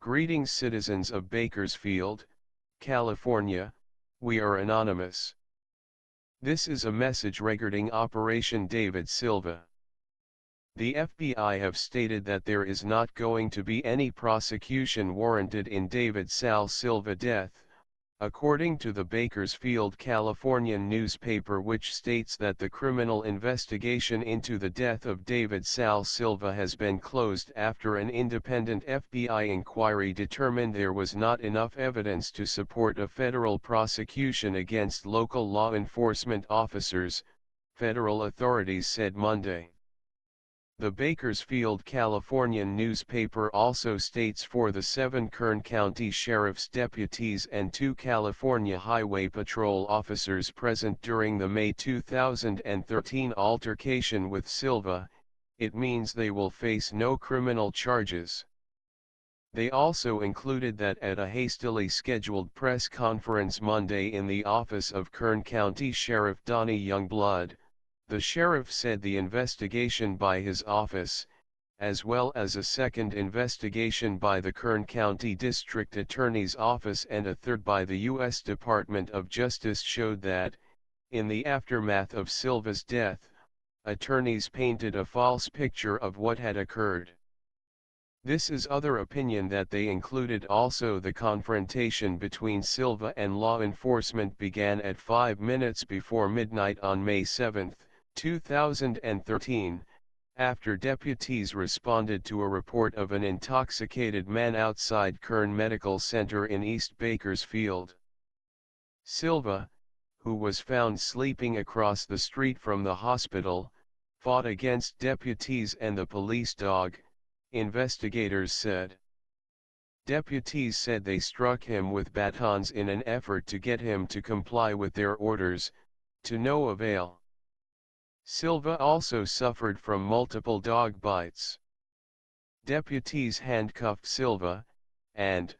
Greetings citizens of Bakersfield, California, we are anonymous. This is a message regarding Operation David Silva. The FBI have stated that there is not going to be any prosecution warranted in David Sal Silva death, according to the Bakersfield, California newspaper, which states that the criminal investigation into the death of David Sal Silva has been closed after an independent FBI inquiry determined there was not enough evidence to support a federal prosecution against local law enforcement officers, federal authorities said Monday. The Bakersfield, California newspaper also states for the 7 Kern County Sheriff's deputies and 2 California Highway Patrol officers present during the May 2013 altercation with Silva, it means they will face no criminal charges. They also included that at a hastily scheduled press conference Monday in the office of Kern County Sheriff Donnie Youngblood, the sheriff said the investigation by his office, as well as a second investigation by the Kern County District Attorney's Office and a third by the U.S. Department of Justice, showed that, in the aftermath of Silva's death, attorneys painted a false picture of what had occurred. This is other opinion that they included also the confrontation between Silva and law enforcement began at 5 minutes before midnight on May 7, 2013, after deputies responded to a report of an intoxicated man outside Kern Medical Center in East Bakersfield. Silva, who was found sleeping across the street from the hospital, fought against deputies and the police dog, investigators said. Deputies said they struck him with batons in an effort to get him to comply with their orders, to no avail. Silva also suffered from multiple dog bites. Deputies handcuffed Silva, and,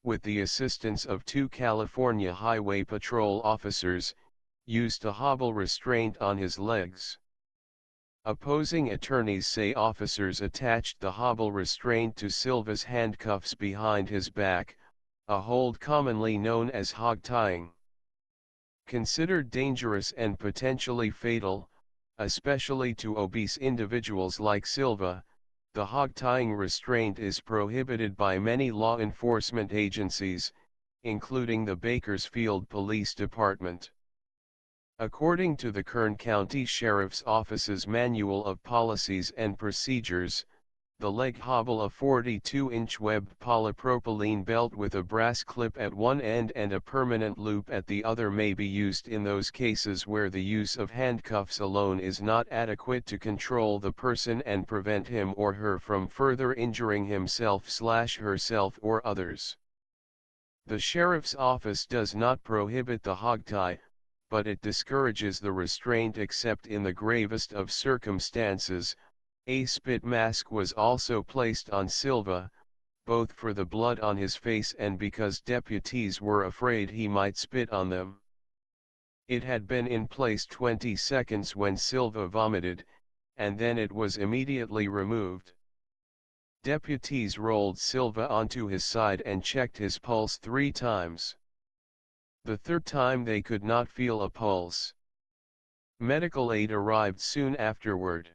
with the assistance of 2 California Highway Patrol officers, used a hobble restraint on his legs. Opposing attorneys say officers attached the hobble restraint to Silva's handcuffs behind his back, a hold commonly known as hog tying. Considered dangerous and potentially fatal, especially to obese individuals like Silva, the hog-tying restraint is prohibited by many law enforcement agencies, including the Bakersfield Police Department. According to the Kern County Sheriff's Office's Manual of Policies and Procedures, the leg hobble, a 42-inch webbed polypropylene belt with a brass clip at one end and a permanent loop at the other, may be used in those cases where the use of handcuffs alone is not adequate to control the person and prevent him or her from further injuring himself/herself or others. The sheriff's office does not prohibit the hogtie, but it discourages the restraint except in the gravest of circumstances. A spit mask was also placed on Silva, both for the blood on his face and because deputies were afraid he might spit on them. It had been in place 20 seconds when Silva vomited, and then it was immediately removed. Deputies rolled Silva onto his side and checked his pulse 3 times. The third time they could not feel a pulse. Medical aid arrived soon afterward.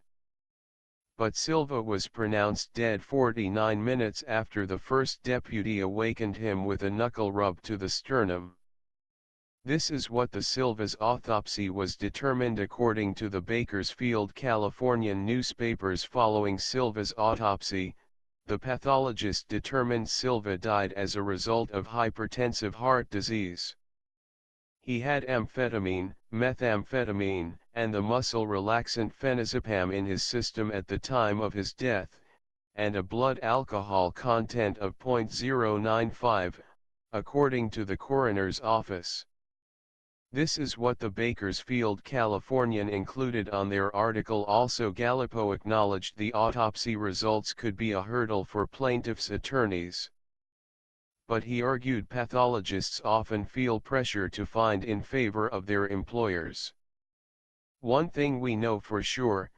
But Silva was pronounced dead 49 minutes after the first deputy awakened him with a knuckle rub to the sternum. This is what the Silva's autopsy was determined according to the Bakersfield, California newspapers. Following Silva's autopsy, the pathologist determined Silva died as a result of hypertensive heart disease. He had amphetamine, methamphetamine, and the muscle relaxant phenazepam in his system at the time of his death, and a blood alcohol content of 0.095, according to the coroner's office. This is what the Bakersfield Californian included on their article. Also, Gallipo acknowledged the autopsy results could be a hurdle for plaintiffs' attorneys. But he argued pathologists often feel pressure to find in favor of their employers. One thing we know for sure,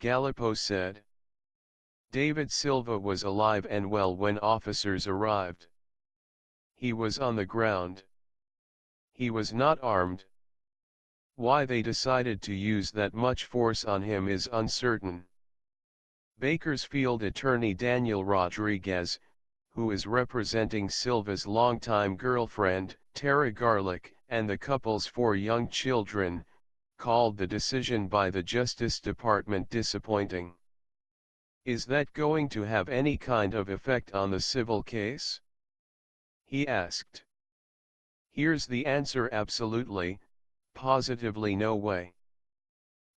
Gallipo said. David Silva was alive and well when officers arrived. He was on the ground. He was not armed. Why they decided to use that much force on him is uncertain. Bakersfield attorney Daniel Rodriguez, who is representing Silva's longtime girlfriend, Tara Garlick, and the couple's 4 young children, called the decision by the Justice Department disappointing. Is that going to have any kind of effect on the civil case? He asked. Here's the answer: absolutely, positively no way.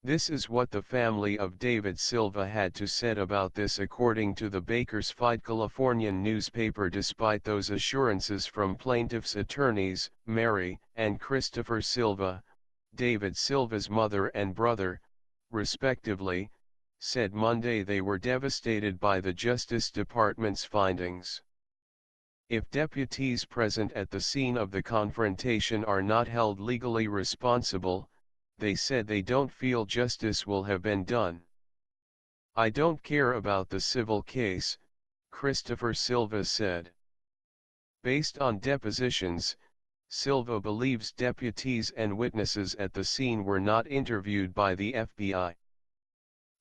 This is what the family of David Silva had to say about this, according to the Bakersfield Californian newspaper. Despite those assurances from plaintiffs' attorneys, Mary and Christopher Silva, David Silva's mother and brother, respectively, said Monday they were devastated by the Justice Department's findings. If deputies present at the scene of the confrontation are not held legally responsible, they said they don't feel justice will have been done. I don't care about the civil case, Christopher Silva said. Based on depositions, Silva believes deputies and witnesses at the scene were not interviewed by the FBI.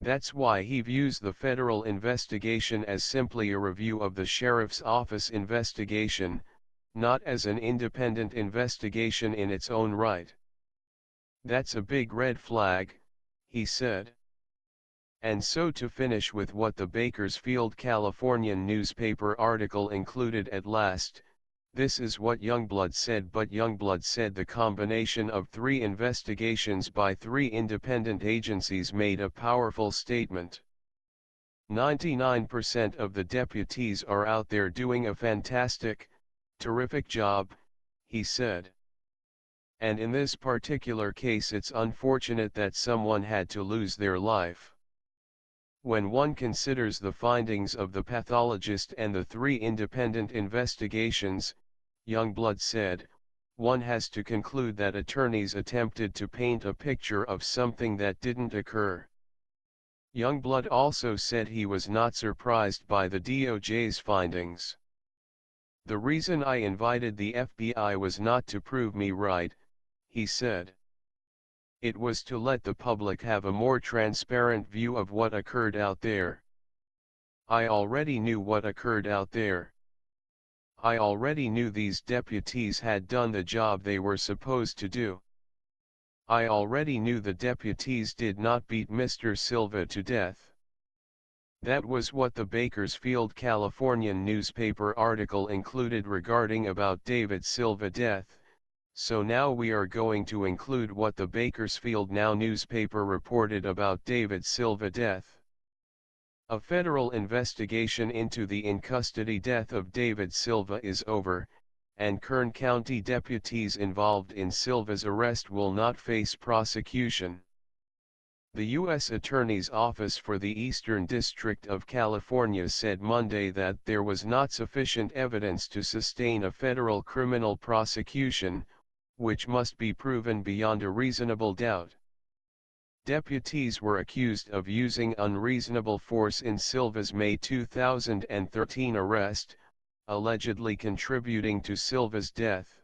That's why he views the federal investigation as simply a review of the sheriff's office investigation, not as an independent investigation in its own right. That's a big red flag, he said. And so, to finish with what the Bakersfield Californian newspaper article included at last, this is what Youngblood said. But Youngblood said the combination of 3 investigations by 3 independent agencies made a powerful statement. 99% of the deputies are out there doing a fantastic, terrific job, he said. And in this particular case it's unfortunate that someone had to lose their life. When one considers the findings of the pathologist and the 3 independent investigations, Youngblood said, one has to conclude that attorneys attempted to paint a picture of something that didn't occur. Youngblood also said he was not surprised by the DOJ's findings. The reason I invited the FBI was not to prove me right, he said. It was to let the public have a more transparent view of what occurred out there. I already knew what occurred out there. I already knew these deputies had done the job they were supposed to do. I already knew the deputies did not beat Mr. Silva to death. That was what the Bakersfield Californian newspaper article included regarding about David Silva death. So now we are going to include what the Bakersfield Now newspaper reported about David Silva death. A federal investigation into the in-custody death of David Silva is over, and Kern County deputies involved in Silva's arrest will not face prosecution. The U.S. Attorney's Office for the Eastern District of California said Monday that there was not sufficient evidence to sustain a federal criminal prosecution, which must be proven beyond a reasonable doubt. Deputies were accused of using unreasonable force in Silva's May 2013 arrest, allegedly contributing to Silva's death.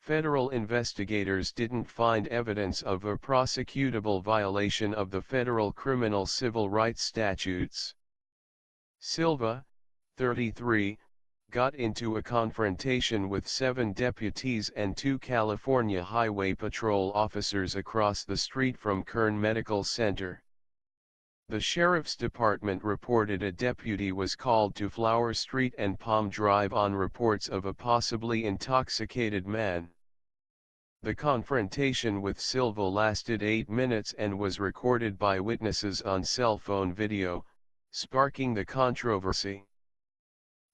Federal investigators didn't find evidence of a prosecutable violation of the federal criminal civil rights statutes. Silva, 33, got into a confrontation with 7 deputies and 2 California Highway Patrol officers across the street from Kern Medical Center. The Sheriff's Department reported a deputy was called to Flower Street and Palm Drive on reports of a possibly intoxicated man. The confrontation with Silva lasted 8 minutes and was recorded by witnesses on cell phone video, sparking the controversy.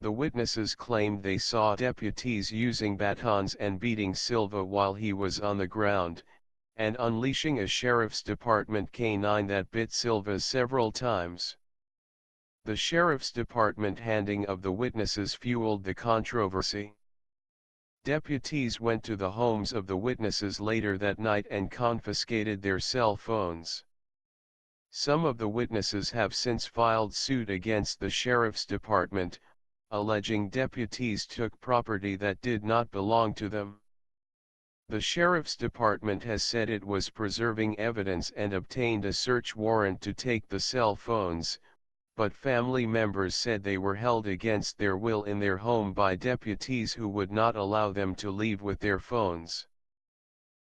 The witnesses claimed they saw deputies using batons and beating Silva while he was on the ground, and unleashing a Sheriff's Department canine that bit Silva several times. The Sheriff's Department handing of the witnesses fueled the controversy. Deputies went to the homes of the witnesses later that night and confiscated their cell phones. Some of the witnesses have since filed suit against the sheriff's department, alleging deputies took property that did not belong to them. The sheriff's department has said it was preserving evidence and obtained a search warrant to take the cell phones, but family members said they were held against their will in their home by deputies who would not allow them to leave with their phones.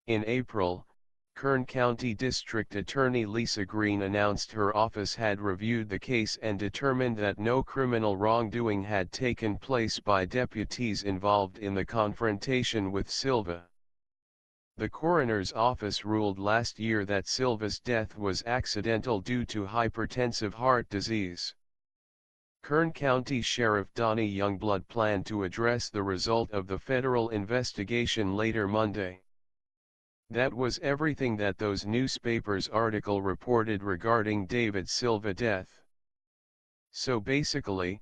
In April, Kern County District Attorney Lisa Green announced her office had reviewed the case and determined that no criminal wrongdoing had taken place by deputies involved in the confrontation with Silva. The coroner's office ruled last year that Silva's death was accidental due to hypertensive heart disease. Kern County Sheriff Donnie Youngblood planned to address the result of the federal investigation later Monday. That was everything that those newspapers article reported regarding David Silva death. So basically,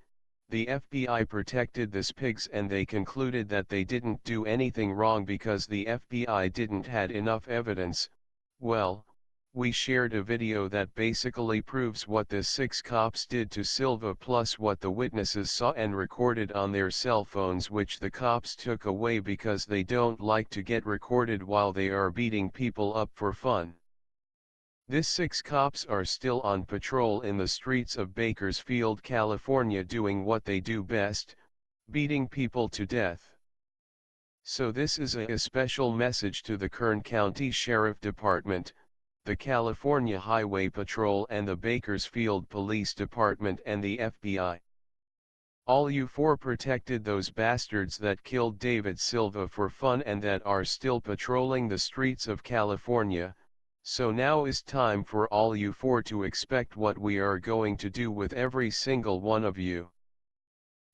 the FBI protected these pigs and they concluded that they didn't do anything wrong because the FBI didn't had enough evidence. Well, we shared a video that basically proves what the 6 cops did to Silva plus what the witnesses saw and recorded on their cell phones, which the cops took away because they don't like to get recorded while they are beating people up for fun. These 6 cops are still on patrol in the streets of Bakersfield, California, doing what they do best, beating people to death. So this is a special message to the Kern County Sheriff Department, the California Highway Patrol and the Bakersfield Police Department and the FBI. All you 4 protected those bastards that killed David Silva for fun and that are still patrolling the streets of California. So now is time for all you 4 to expect what we are going to do with every single one of you.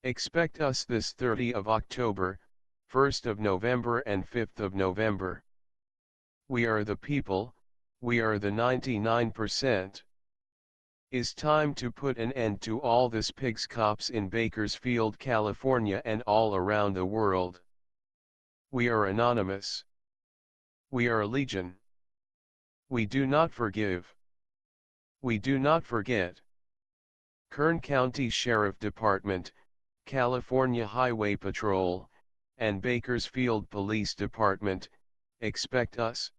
Expect us this 30 of October, 1st of November and 5th of November. We are the people, we are the 99%. It's time to put an end to all this pigs cops in Bakersfield, California and all around the world. We are anonymous. We are legion. We do not forgive. We do not forget. Kern County Sheriff Department, California Highway Patrol, and Bakersfield Police Department, expect us.